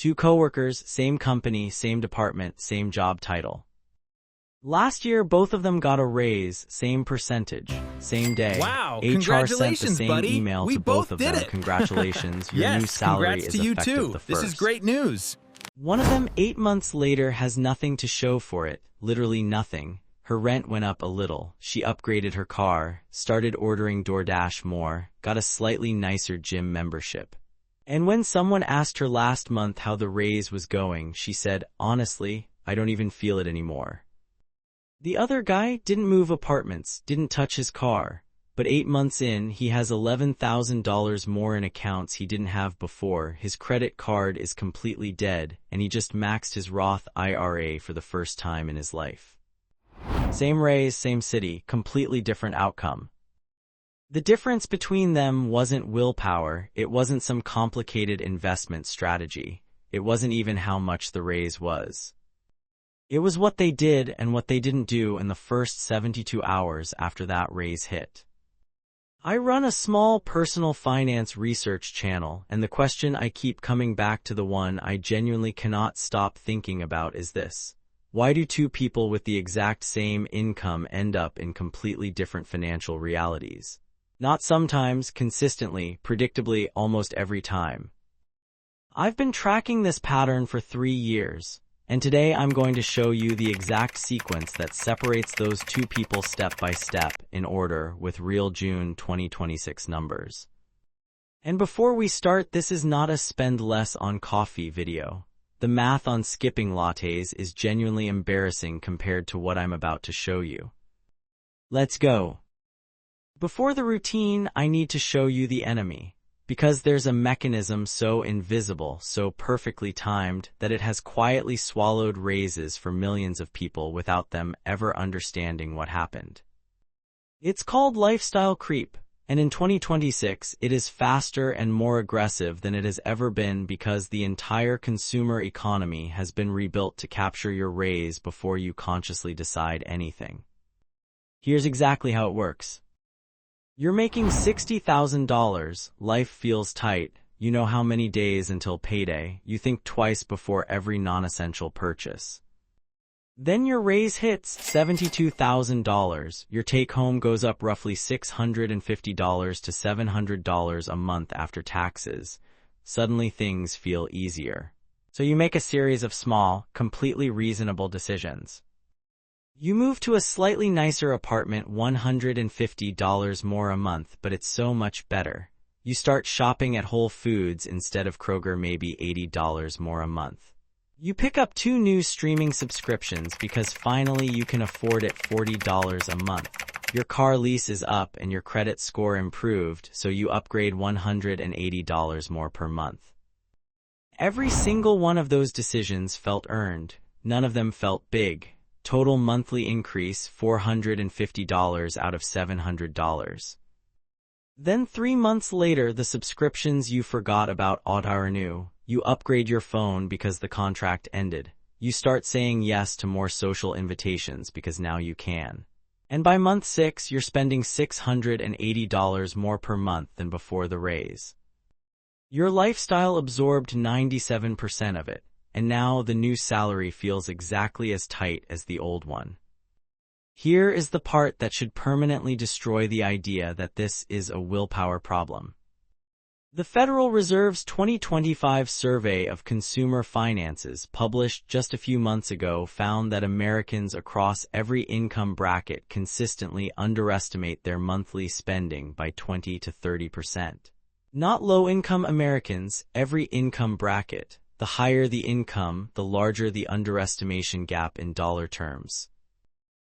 Two coworkers, same company, same department, same job title. Last year, both of them got a raise, same percentage, same day. Wow, HR sent the congratulations, same buddy. email We to both both of did them. it. Congratulations, your new Yes, salary congrats is to you effective too. the 1st. This is great news. One of them, 8 months later, has nothing to show for it, literally nothing. Her rent went up a little, she upgraded her car, started ordering DoorDash more, got a slightly nicer gym membership. And when someone asked her last month how the raise was going, she said, "Honestly, I don't even feel it anymore." The other guy didn't move apartments, didn't touch his car, but 8 months in, he has $11,000 more in accounts he didn't have before, his credit card is completely dead, and he just maxed his Roth IRA for the first time in his life. Same raise, same city, completely different outcome. The difference between them wasn't willpower, it wasn't some complicated investment strategy, it wasn't even how much the raise was. It was what they did and what they didn't do in the first 72 hours after that raise hit. I run a small personal finance research channel, and the question I keep coming back to, the one I genuinely cannot stop thinking about, is this. Why do two people with the exact same income end up in completely different financial realities? Not sometimes, consistently, predictably, almost every time. I've been tracking this pattern for 3 years, and today I'm going to show you the exact sequence that separates those two people step by step, in order, with real June 2026 numbers. And before we start, this is not a spend less on coffee video. The math on skipping lattes is genuinely embarrassing compared to what I'm about to show you. Let's go. Before the routine, I need to show you the enemy, because there's a mechanism so invisible, so perfectly timed, that it has quietly swallowed raises for millions of people without them ever understanding what happened. It's called lifestyle creep, and in 2026, it is faster and more aggressive than it has ever been because the entire consumer economy has been rebuilt to capture your raise before you consciously decide anything. Here's exactly how it works. You're making $60,000, life feels tight, you know how many days until payday, you think twice before every non-essential purchase. Then your raise hits $72,000, your take-home goes up roughly $650 to $700 a month after taxes. Suddenly things feel easier. So you make a series of small, completely reasonable decisions. You move to a slightly nicer apartment, $150 more a month, but it's so much better. You start shopping at Whole Foods instead of Kroger, maybe $80 more a month. You pick up 2 new streaming subscriptions because finally you can afford it, $40 a month. Your car lease is up and your credit score improved, so you upgrade $180 more per month. Every single one of those decisions felt earned. None of them felt big. Total monthly increase, $450 out of $700. Then 3 months later, the subscriptions you forgot about auto-renew. You upgrade your phone because the contract ended. You start saying yes to more social invitations because now you can. And by month 6, you're spending $680 more per month than before the raise. Your lifestyle absorbed 97% of it. And now the new salary feels exactly as tight as the old one. Here is the part that should permanently destroy the idea that this is a willpower problem. The Federal Reserve's 2025 survey of consumer finances, published just a few months ago, found that Americans across every income bracket consistently underestimate their monthly spending by 20 to 30%. Not low-income Americans, every income bracket. The higher the income, the larger the underestimation gap in dollar terms.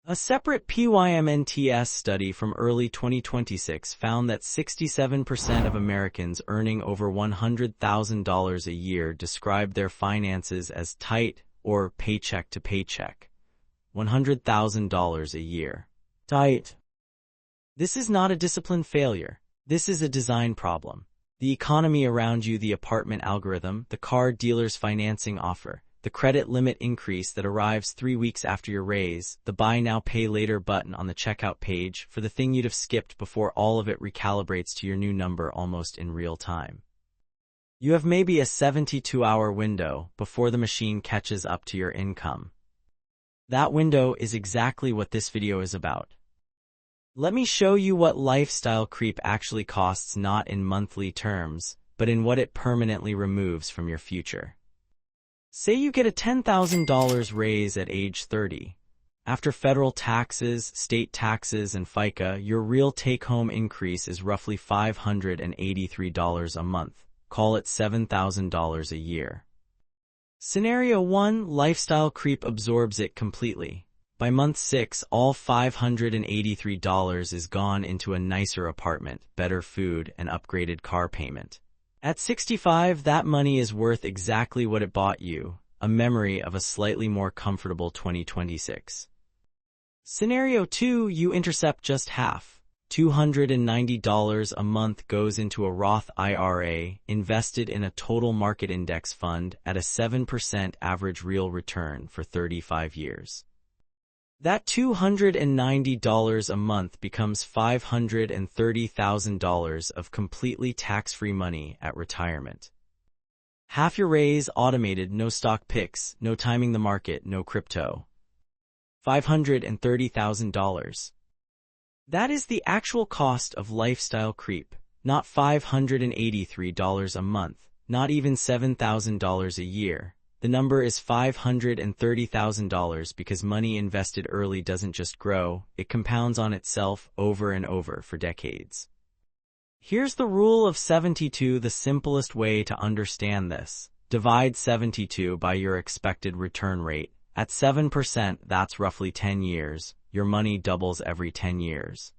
A separate PYMNTS study from early 2026 found that 67% of Americans earning over $100,000 a year described their finances as tight or paycheck to paycheck. $100,000 a year. Tight. This is not a discipline failure. This is a design problem. The economy around you, the apartment algorithm, the car dealer's financing offer, the credit limit increase that arrives 3 weeks after your raise, the buy now pay later button on the checkout page for the thing you'd have skipped before, all of it recalibrates to your new number almost in real time. You have maybe a 72-hour window before the machine catches up to your income. That window is exactly what this video is about. Let me show you what lifestyle creep actually costs, not in monthly terms, but in what it permanently removes from your future. Say you get a $10,000 raise at age 30. After federal taxes, state taxes, and FICA, your real take-home increase is roughly $583 a month. Call it $7,000 a year. Scenario 1, lifestyle creep absorbs it completely. By month 6, all $583 is gone into a nicer apartment, better food, and upgraded car payment. At 65, that money is worth exactly what it bought you, a memory of a slightly more comfortable 2026. Scenario 2, you intercept just half. $290 a month goes into a Roth IRA invested in a total market index fund at a 7% average real return for 35 years. That $290 a month becomes $530,000 of completely tax-free money at retirement. Half your raise automated, no stock picks, no timing the market, no crypto. $530,000. That is the actual cost of lifestyle creep, not $583 a month, not even $7,000 a year. The number is $530,000 because money invested early doesn't just grow, it compounds on itself over and over for decades. Here's the rule of 72, the simplest way to understand this. Divide 72 by your expected return rate. At 7%, that's roughly 10 years. Your money doubles every 10 years.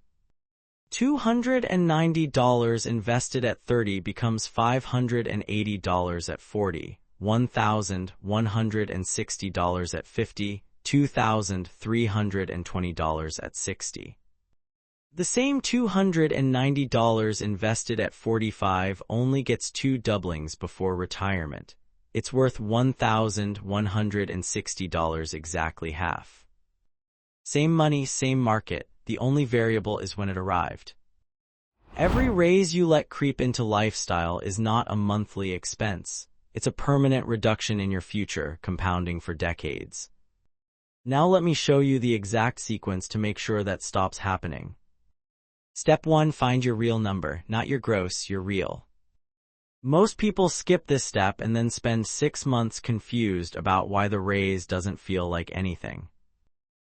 $290 invested at 30 becomes $580 at 40, $1,160 at 50, $2,320 at 60. The same $290 invested at 45 only gets 2 doublings before retirement. It's worth $1,160, exactly half. Same money, same market, the only variable is when it arrived. Every raise you let creep into lifestyle is not a monthly expense. It's a permanent reduction in your future, compounding for decades. Now let me show you the exact sequence to make sure that stops happening. Step 1, find your real number, not your gross, your real. Most people skip this step and then spend 6 months confused about why the raise doesn't feel like anything.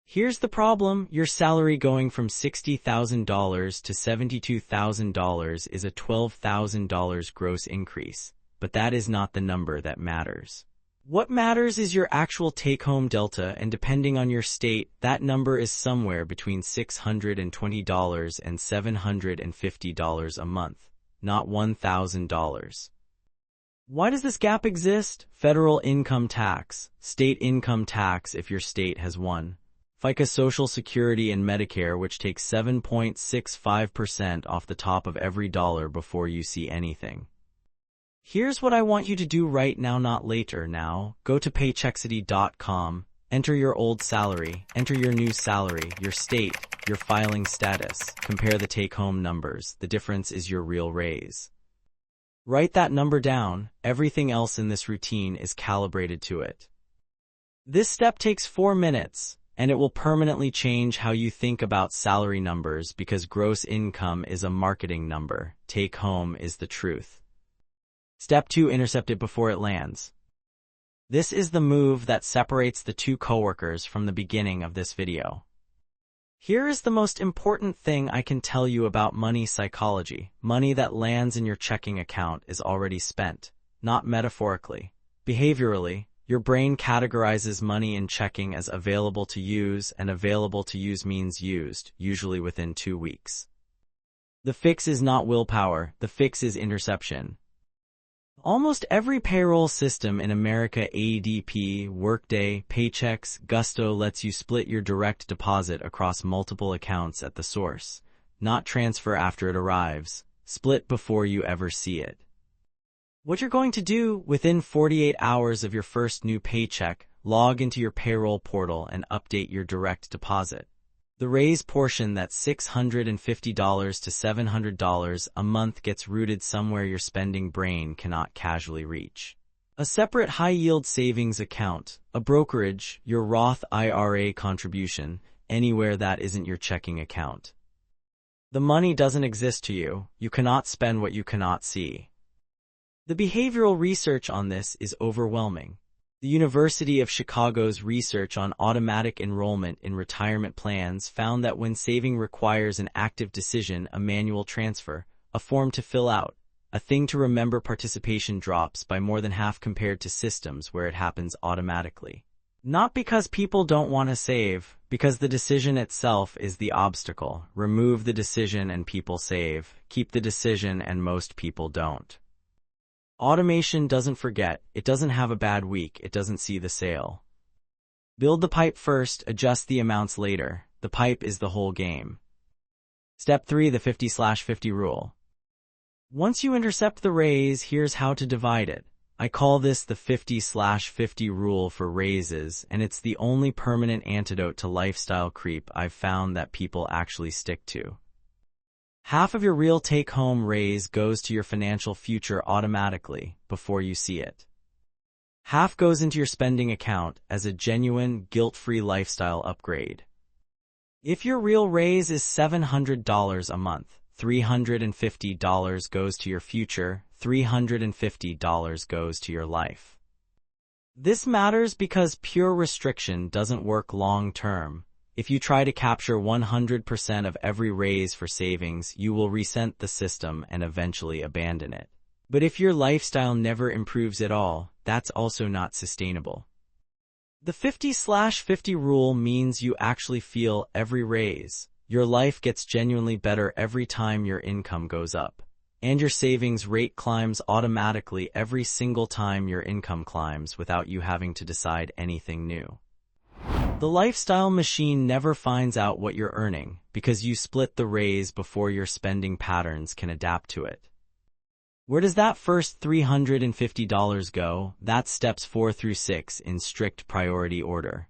Here's the problem, your salary going from $60,000 to $72,000 is a $12,000 gross increase, but that is not the number that matters. What matters is your actual take-home delta, and depending on your state, that number is somewhere between $620 and $750 a month, not $1,000. Why does this gap exist? Federal income tax, state income tax if your state has one. FICA, Social Security, and Medicare, which takes 7.65% off the top of every dollar before you see anything. Here's what I want you to do right now, not later. Now, go to paychecksity.com, enter your old salary, enter your new salary, your state, your filing status, compare the take-home numbers. The difference is your real raise. Write that number down. Everything else in this routine is calibrated to it. This step takes 4 minutes. And it will permanently change how you think about salary numbers, because gross income is a marketing number, take home is the truth. Step 2, intercept it before it lands. This is the move that separates the two coworkers from the beginning of this video. Here is the most important thing I can tell you about money psychology. Money that lands in your checking account is already spent, not metaphorically. Behaviorally, your brain categorizes money in checking as available to use, and available to use means used, usually within 2 weeks. The fix is not willpower, the fix is interception. Almost every payroll system in America, ADP, Workday, Paychex, Gusto, lets you split your direct deposit across multiple accounts at the source, not transfer after it arrives, split before you ever see it. What you're going to do, within 48 hours of your first new paycheck, log into your payroll portal and update your direct deposit. The raise portion, that's $650 to $700 a month, gets rooted somewhere your spending brain cannot casually reach. A separate high-yield savings account, a brokerage, your Roth IRA contribution, anywhere that isn't your checking account. The money doesn't exist to you. You cannot spend what you cannot see. The behavioral research on this is overwhelming. The University of Chicago's research on automatic enrollment in retirement plans found that when saving requires an active decision, a manual transfer, a form to fill out, a thing to remember, participation drops by more than half compared to systems where it happens automatically. Not because people don't want to save, because the decision itself is the obstacle. Remove the decision and people save. Keep the decision and most people don't. Automation doesn't forget, it doesn't have a bad week, it doesn't see the sale. Build the pipe first, adjust the amounts later. The pipe is the whole game. Step 3, the 50/50 rule. Once you intercept the raise, here's how to divide it. I call this the 50/50 rule for raises, and it's the only permanent antidote to lifestyle creep I've found that people actually stick to. Half of your real take-home raise goes to your financial future automatically, before you see it. Half goes into your spending account as a genuine, guilt-free lifestyle upgrade. If your real raise is $700 a month, $350 goes to your future, $350 goes to your life. This matters because pure restriction doesn't work long-term. If you try to capture 100% of every raise for savings, you will resent the system and eventually abandon it. But if your lifestyle never improves at all, that's also not sustainable. The 50/50 rule means you actually feel every raise. Your life gets genuinely better every time your income goes up. And your savings rate climbs automatically every single time your income climbs without you having to decide anything new. The lifestyle machine never finds out what you're earning because you split the raise before your spending patterns can adapt to it. Where does that first $350 go? That's steps 4 through 6 in strict priority order.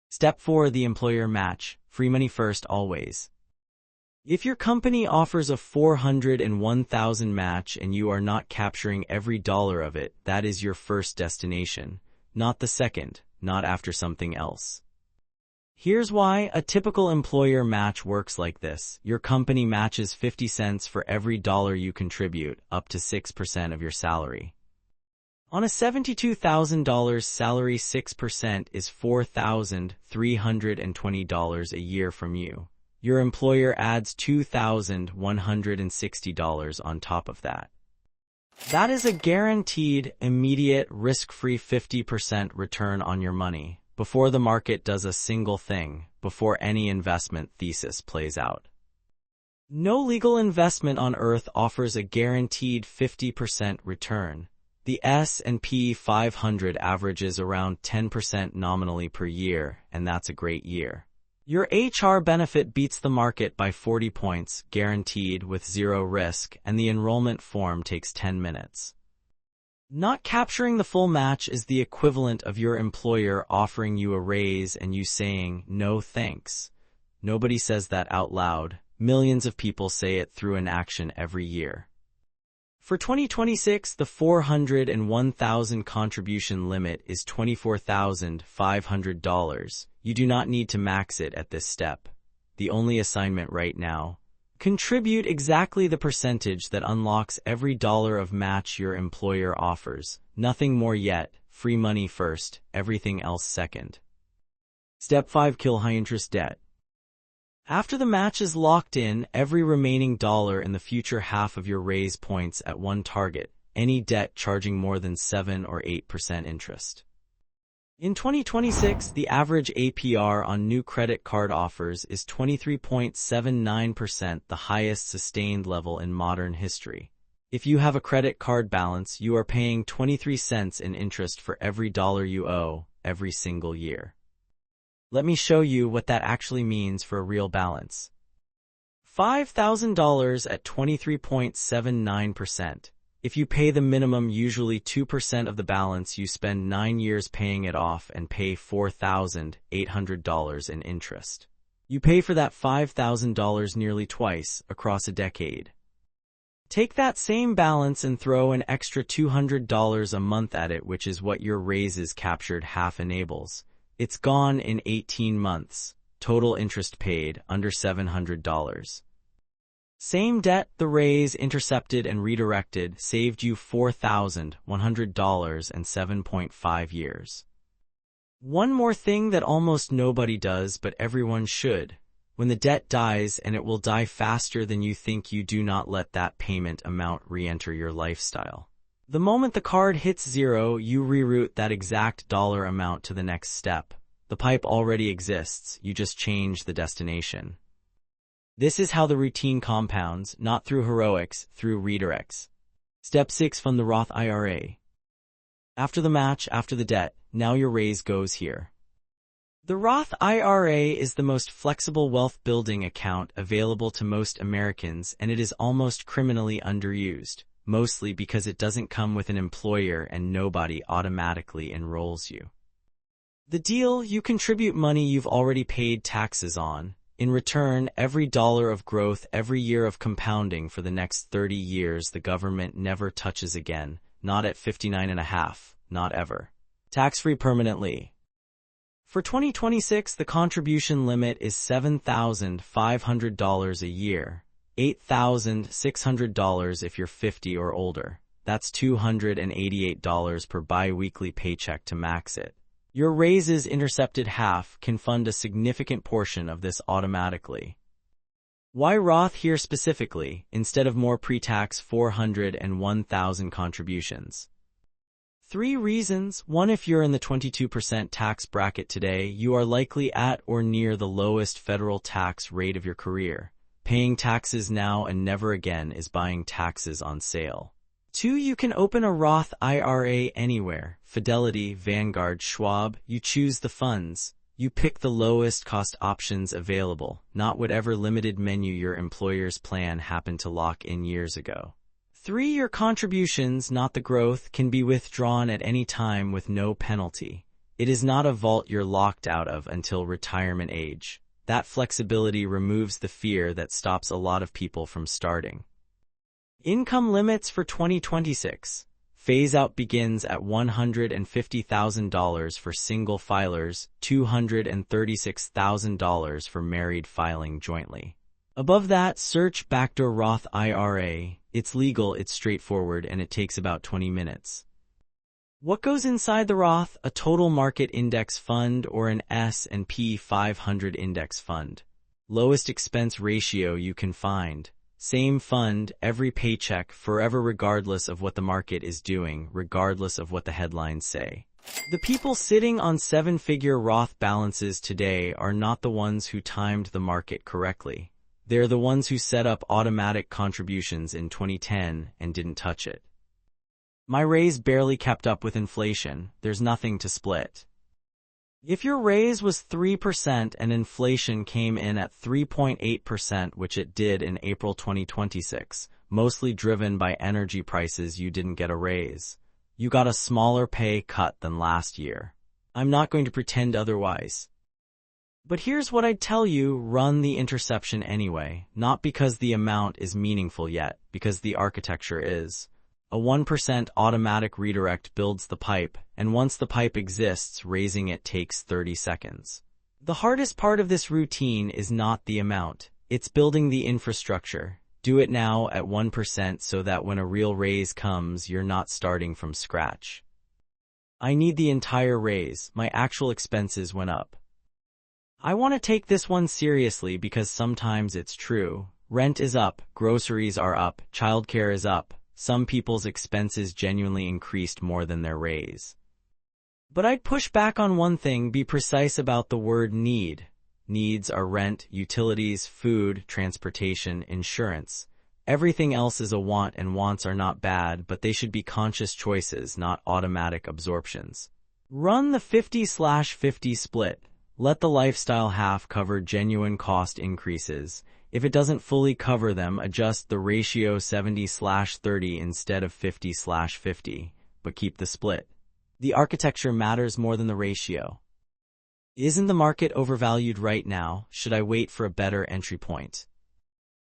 Step 4, the employer match. Free money first always. If your company offers a $401,000 match and you are not capturing every dollar of it, that is your first destination, not the second. Not after something else. Here's why. A typical employer match works like this. Your company matches 50 cents for every dollar you contribute, up to 6% of your salary. On a $72,000 salary, 6% is $4,320 a year from you. Your employer adds $2,160 on top of that. That is a guaranteed, immediate, risk-free 50% return on your money, before the market does a single thing, before any investment thesis plays out. No legal investment on earth offers a guaranteed 50% return. The S&P 500 averages around 10% nominally per year, and that's a great year. Your HR benefit beats the market by 40 points, guaranteed with zero risk, and the enrollment form takes 10 minutes. Not capturing the full match is the equivalent of your employer offering you a raise and you saying, "No thanks." Nobody says that out loud. Millions of people say it through an action every year. For 2026, the $401,000 contribution limit is $24,500. You do not need to max it at this step. The only assignment right now: contribute exactly the percentage that unlocks every dollar of match your employer offers. Nothing more yet. Free money first, everything else second. Step 5, kill high-interest debt. After the match is locked in, every remaining dollar in the future half of your raise points at one target, any debt charging more than 7 or 8% interest. In 2026, the average APR on new credit card offers is 23.79%, the highest sustained level in modern history. If you have a credit card balance, you are paying 23 cents in interest for every dollar you owe, every single year. Let me show you what that actually means for a real balance. $5,000 at 23.79%. If you pay the minimum, usually 2% of the balance, you spend 9 years paying it off and pay $4,800 in interest. You pay for that $5,000 nearly twice across a decade. Take that same balance and throw an extra $200 a month at it, which is what your raises captured half enables. It's gone in 18 months. Total interest paid, under $700. Same debt, the raise intercepted and redirected saved you $4,100 and 7.5 years. One more thing that almost nobody does, but everyone should. When the debt dies, and it will die faster than you think, you do not let that payment amount re-enter your lifestyle. The moment the card hits zero, you reroute that exact dollar amount to the next step. The pipe already exists, you just change the destination. This is how the routine compounds, not through heroics, through redirects. Step 6. Fund the Roth IRA. After the match, after the debt, now your raise goes here. The Roth IRA is the most flexible wealth-building account available to most Americans, and it is almost criminally underused, mostly because it doesn't come with an employer and nobody automatically enrolls you. The deal: you contribute money you've already paid taxes on. In return, every dollar of growth, every year of compounding for the next 30 years, the government never touches again, not at 59.5, not ever. Tax-free permanently. For 2026, the contribution limit is $7,500 a year, $8,600 if you're 50 or older. That's $288 per bi-weekly paycheck to max it. Your raises intercepted half can fund a significant portion of this automatically. Why Roth here specifically, instead of more pre-tax $401,000 contributions? 3 reasons. 1. If you're in the 22% tax bracket today, you are likely at or near the lowest federal tax rate of your career. Paying taxes now and never again is buying taxes on sale. 2. You can open a Roth IRA anywhere. Fidelity, Vanguard, Schwab. You choose the funds. You pick the lowest cost options available, not whatever limited menu your employer's plan happened to lock in years ago. 3. Your contributions, not the growth, can be withdrawn at any time with no penalty. It is not a vault you're locked out of until retirement age. That flexibility removes the fear that stops a lot of people from starting. Income limits for 2026. Phase-out begins at $150,000 for single filers, $236,000 for married filing jointly. Above that, search Backdoor Roth IRA. It's legal, it's straightforward, and it takes about 20 minutes. What goes inside the Roth? A total market index fund or an S&P 500 index fund. Lowest expense ratio you can find. Same fund, every paycheck, forever, regardless of what the market is doing, regardless of what the headlines say. The people sitting on 7-figure Roth balances today are not the ones who timed the market correctly. They're the ones who set up automatic contributions in 2010 and didn't touch it. My raise barely kept up with inflation. There's nothing to split. If your raise was 3% and inflation came in at 3.8%, which it did in April 2026, mostly driven by energy prices, you didn't get a raise. You got a smaller pay cut than last year. I'm not going to pretend otherwise. But here's what I'd tell you: run the interception anyway, not because the amount is meaningful yet, because the architecture is. A 1% automatic redirect builds the pipe, and once the pipe exists, raising it takes 30 seconds. The hardest part of this routine is not the amount, it's building the infrastructure. Do it now at 1% so that when a real raise comes, you're not starting from scratch. I need the entire raise, my actual expenses went up. I want to take this one seriously because sometimes it's true. Rent is up, groceries are up, childcare is up. Some people's expenses genuinely increased more than their raise. But I'd push back on one thing: be precise about the word need. Needs are rent, utilities, food, transportation, insurance. Everything else is a want, and wants are not bad, but they should be conscious choices, not automatic absorptions. Run the 50/50 split. Let the lifestyle half cover genuine cost increases. If it doesn't fully cover them, adjust the ratio 70/30 instead of 50/50, but keep the split. The architecture matters more than the ratio. Isn't the market overvalued right now? Should I wait for a better entry point?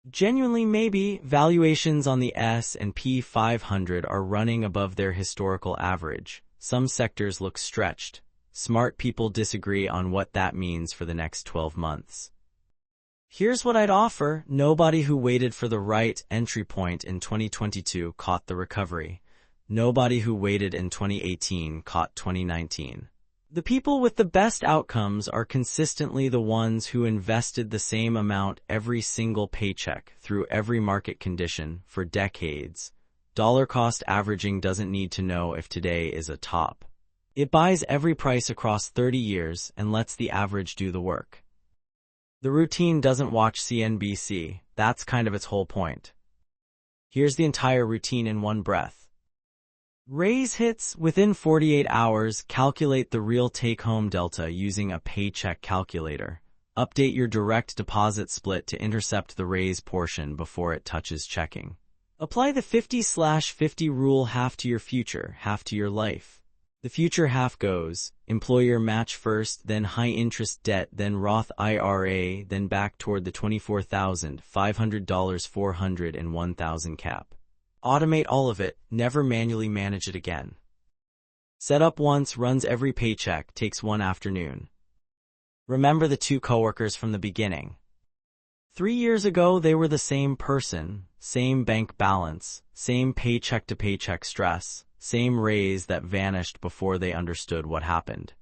Genuinely, maybe. Valuations on the S&P 500 are running above their historical average. Some sectors look stretched. Smart people disagree on what that means for the next 12 months. Here's what I'd offer. Nobody who waited for the right entry point in 2022 caught the recovery. Nobody who waited in 2018 caught 2019. The people with the best outcomes are consistently the ones who invested the same amount every single paycheck through every market condition for decades. Dollar cost averaging doesn't need to know if today is a top. It buys every price across 30 years and lets the average do the work. The routine doesn't watch CNBC. That's kind of its whole point. Here's the entire routine in one breath. Raise hits within 48 hours. Calculate the real take-home delta using a paycheck calculator. Update your direct deposit split to intercept the raise portion before it touches checking. Apply the 50/50 rule: half to your future, half to your life. The future half goes employer match first, then high-interest debt, then Roth IRA, then back toward the $24,500 $401,000 cap. Automate all of it, never manually manage it again. Set up once, runs every paycheck, takes one afternoon. Remember the two coworkers from the beginning. 3 years ago, they were the same person, same bank balance, same paycheck-to-paycheck stress, same raise that vanished before they understood what happened.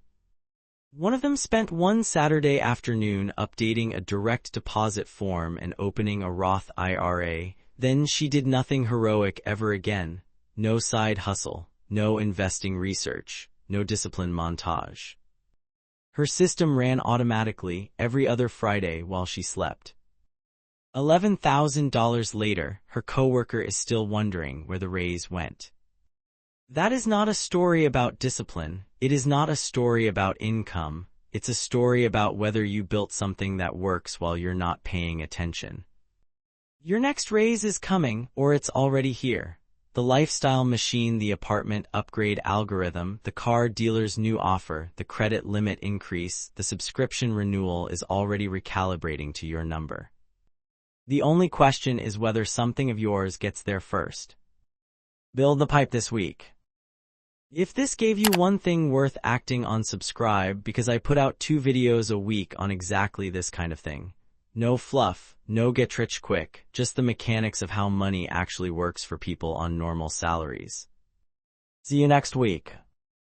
One of them spent one Saturday afternoon updating a direct deposit form and opening a Roth IRA. Then she did nothing heroic ever again. No side hustle, no investing research, no discipline montage. Her system ran automatically every other Friday while she slept. $11,000 later, her coworker is still wondering where the raise went. That is not a story about discipline. It is not a story about income. It's a story about whether you built something that works while you're not paying attention. Your next raise is coming, or it's already here. The lifestyle machine, the apartment upgrade algorithm, the car dealer's new offer, the credit limit increase, the subscription renewal is already recalibrating to your number. The only question is whether something of yours gets there first. Build the pipe this week. If this gave you one thing worth acting on, subscribe, because I put out 2 videos a week on exactly this kind of thing. No fluff, no get rich quick, just the mechanics of how money actually works for people on normal salaries. See you next week.